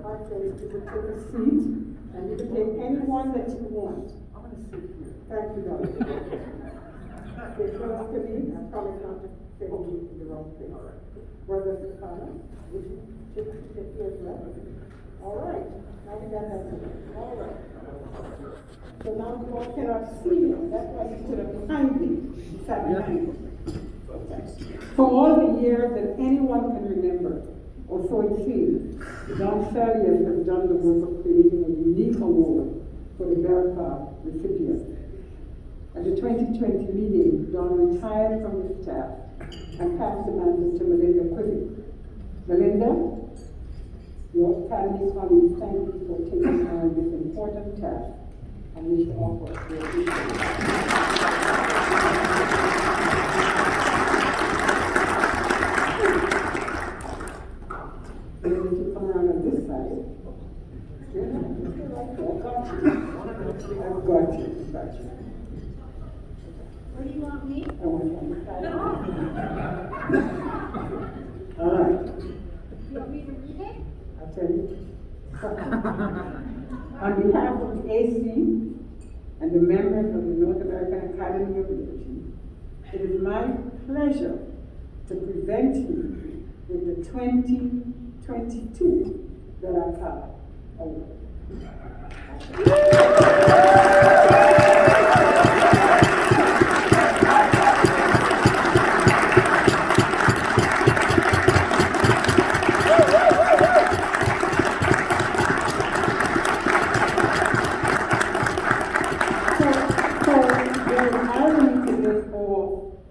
my friends, you can take a seat, and you can take anyone that you want. I'm going to sit here. Thank you, Doctor. Stay close to me. I promise not to say the wrong thing. All right. Brother Stefano, would you sit here as well? All right. Now we got that. All right. So now you all cannot see me. That's why you stood up behind me. You sat behind me. For all the years that anyone can remember, or so it seems, Don Saliers has done the work of creating a unique award for the Bertha recipients. At the 2020 meeting, Don retired from the staff and passed the mantle to Melinda Quibby. Melinda, your Academy colleagues thank you for taking on this important task, and we should offer your appreciation. Maybe you come around on this side. I've got you. Where do you want me? I want you on this side. All right. You want me to read it? I'll tell you. On behalf of the AC and the members of the North American Academy of Liturgy, it is my pleasure to present you with the 2022 Bertha Award.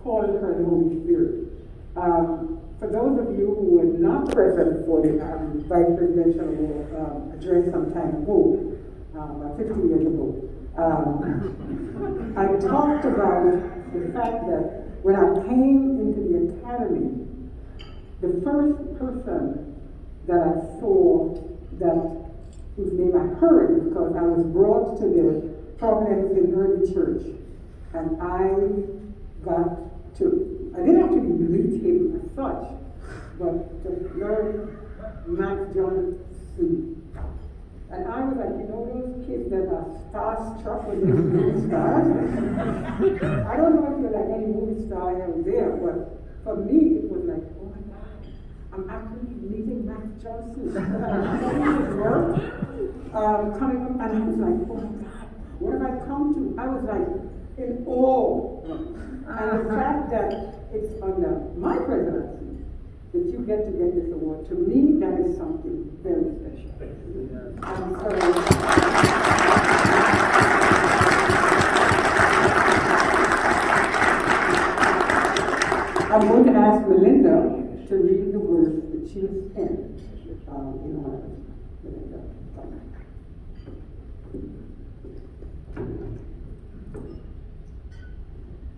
Calling her the Holy Spirit. For those of you who were not present for the Vice Presidential address some time ago, about 50 years ago, I talked about the fact that when I came into the Academy, the first person that I saw whose name I heard, because I was brought to the Problems in Early Church, and I didn't actually meet him as such, but to learn Max Johnson. And I was like, those kids that are starstruck when they're movie stars? I don't know if you're like any movie star out there, but for me, it was like, oh my God, I'm actually meeting Max Johnson. His work, coming up, and I was like, oh my God, what have I come to? I was like, in awe. And the fact that it's under my presidency that you get this award, to me, that is something very special. And so, I'm going to ask Melinda to read the words that she has penned in honor of Melinda.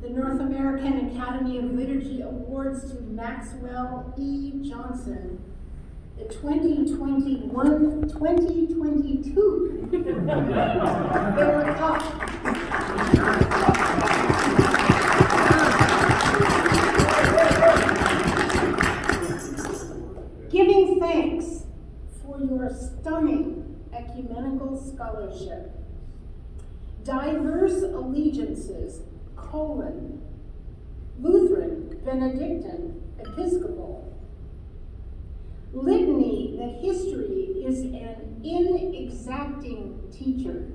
The North American Academy of Liturgy awards to Maxwell E. Johnson the 2021-2022 Bertha. Giving thanks for your stunning ecumenical scholarship, diverse allegiances, Lutheran, Benedictine, Episcopal. Litany that history is an inexacting teacher.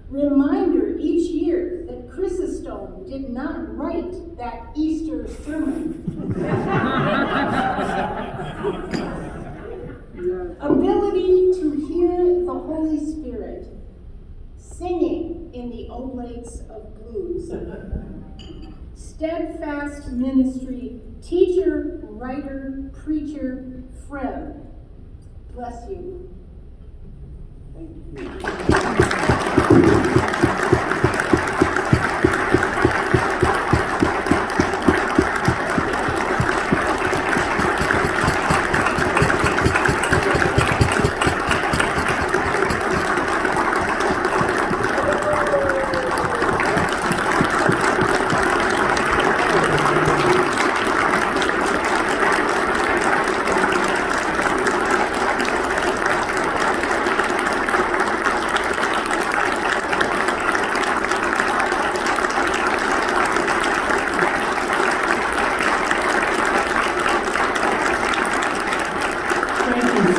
Reminder each year that Chrysostom did not write that Easter sermon. Ability to hear the Holy Spirit singing in the oblates of blues. Steadfast ministry, teacher, writer, preacher, friend. Bless you. Thank you.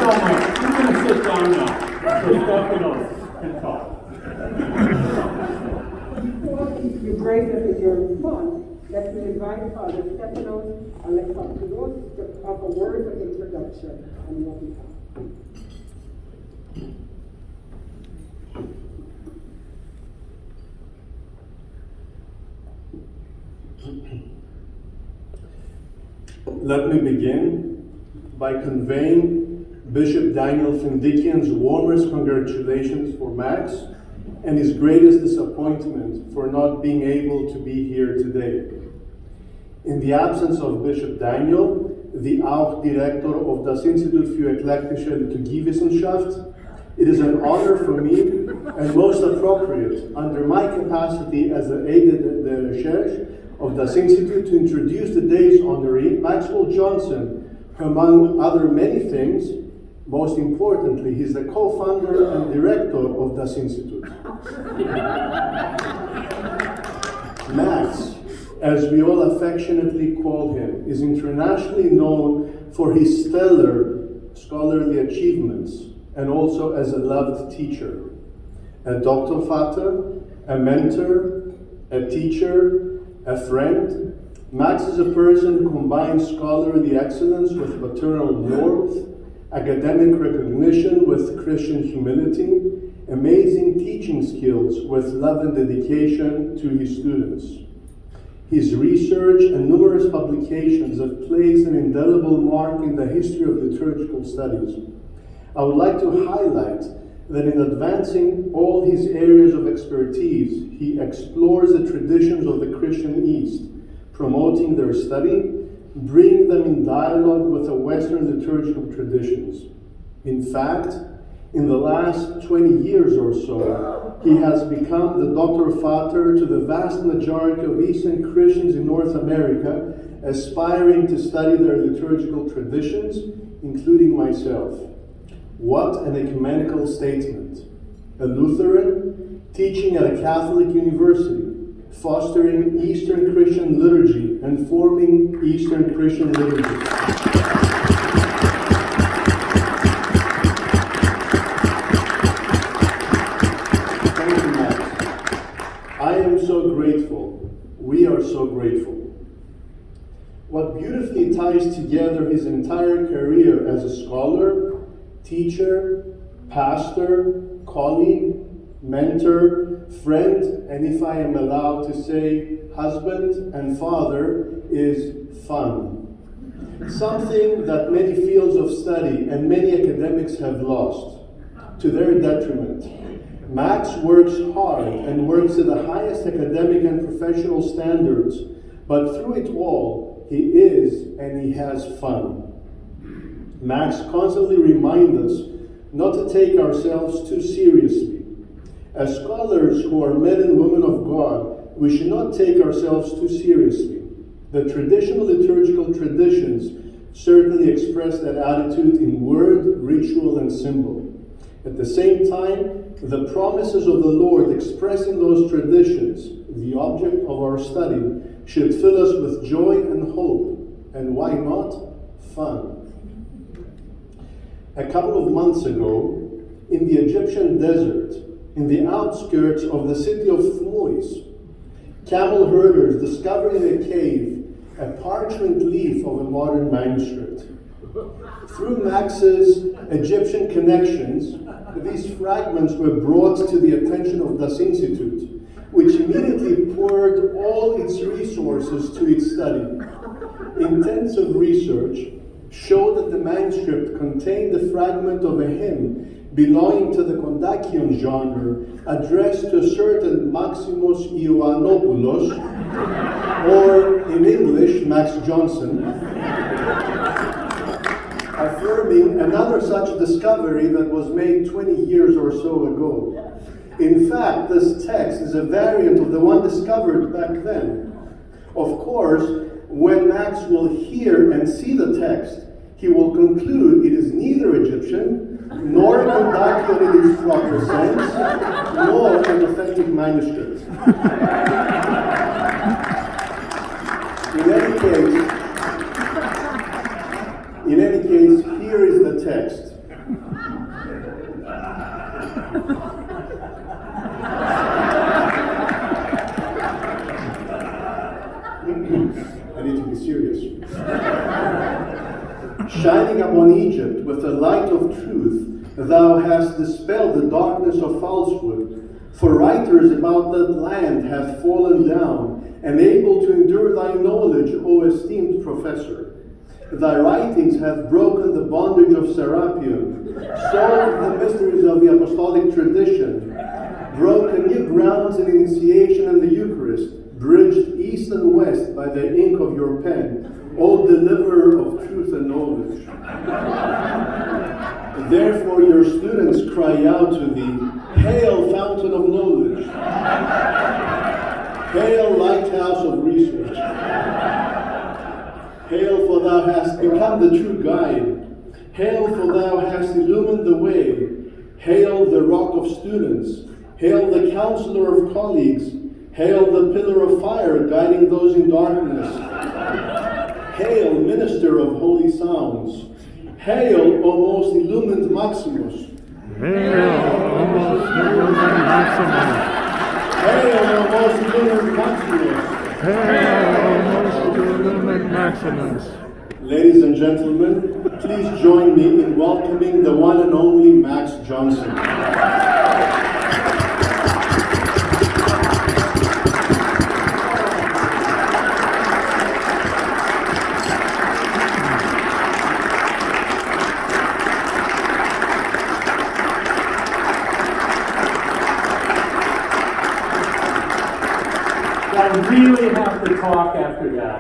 so much. I'm going to sit down now so Stephanos can talk. Before you grace us with your response, let me invite Father Stephanos Alexopoulos to offer words of introduction on your behalf. Let me begin by conveying Bishop Daniel Findikian's warmest congratulations for Max and his greatest disappointment for not being able to be here today. In the absence of Bishop Daniel, the auch Direktor of das Institut für Eklektische Liturgiewissenschaft, it is an honor for me and most appropriate under my capacity as the aide de recherche of das Institute to introduce today's honoree, Maxwell Johnson, who among other many things, most importantly, he's the co-founder and director of das Institute. Max, as we all affectionately call him, is internationally known for his stellar scholarly achievements and also as a loved teacher, a Doktorvater, a mentor, a teacher, a friend. Max is a person who combines scholarly excellence with paternal warmth, academic recognition with Christian humility, amazing teaching skills with love and dedication to his students. His research and numerous publications have placed an indelible mark in the history of liturgical studies. I would like to highlight that in advancing all his areas of expertise, he explores the traditions of the Christian East, promoting their study, bringing them in dialogue with the Western liturgical traditions. In fact, in the last 20 years or so, he has become the Doktorvater to the vast majority of Eastern Christians in North America, aspiring to study their liturgical traditions, including myself. What an ecumenical statement. A Lutheran, teaching at a Catholic university, fostering Eastern Christian liturgy and forming Eastern Christian liturgy. Thank you, Max. I am so grateful. We are so grateful. What beautifully ties together his entire career as a scholar, teacher, pastor, colleague, mentor, friend, and if I am allowed to say husband and father, is fun. Something that many fields of study and many academics have lost, to their detriment. Max works hard and works at the highest academic and professional standards, but through it all, he is and he has fun. Max constantly reminds us not to take ourselves too seriously. As scholars who are men and women of God, we should not take ourselves too seriously. The traditional liturgical traditions certainly express that attitude in word, ritual, and symbol. At the same time, the promises of the Lord expressed in those traditions, the object of our study, should fill us with joy and hope, and why not? Fun. A couple of months ago, in the Egyptian desert, in the outskirts of the city of Thmuis, camel herders discovered in a cave a parchment leaf of a modern manuscript. Through Max's Egyptian connections, these fragments were brought to the attention of das Institute, which immediately poured all its resources to its study. Intensive research showed that the manuscript contained the fragment of a hymn belonging to the Kondakion genre, addressed to a certain Maximos Ioannopoulos, or in English, Max Johnson, affirming another such discovery that was made 20 years or so ago. In fact, this text is a variant of the one discovered back then. Of course, when Max will hear and see the text, he will conclude it is neither Egyptian, nor Kondakion in its proper sense, nor an authentic manuscript. In any case, here is the text. Shining upon Egypt with the light of truth, thou hast dispelled the darkness of falsehood. For writers about that land have fallen down, unable to endure thy knowledge, O esteemed professor. Thy writings have broken the bondage of Serapion, solved the mysteries of the apostolic tradition, broken new grounds in initiation and the Eucharist, bridged east and west by the ink of your pen, O deliverer of truth and knowledge. Therefore your students cry out to thee, Hail, fountain of knowledge! Hail, lighthouse of research! Hail, for thou hast become the true guide. Hail, for thou hast illumined the way. Hail, the rock of students. Hail, the counselor of colleagues. Hail, the pillar of fire guiding those in darkness. Hail, minister of holy sounds. Hail, O most illumined Maximus. Hail, O most illumined Maximus. Hail, O most illumined Maximus. Hail, O most illumined Maximus. Ladies and gentlemen, please join me in welcoming the one and only Max Johnson. I really have to talk after that.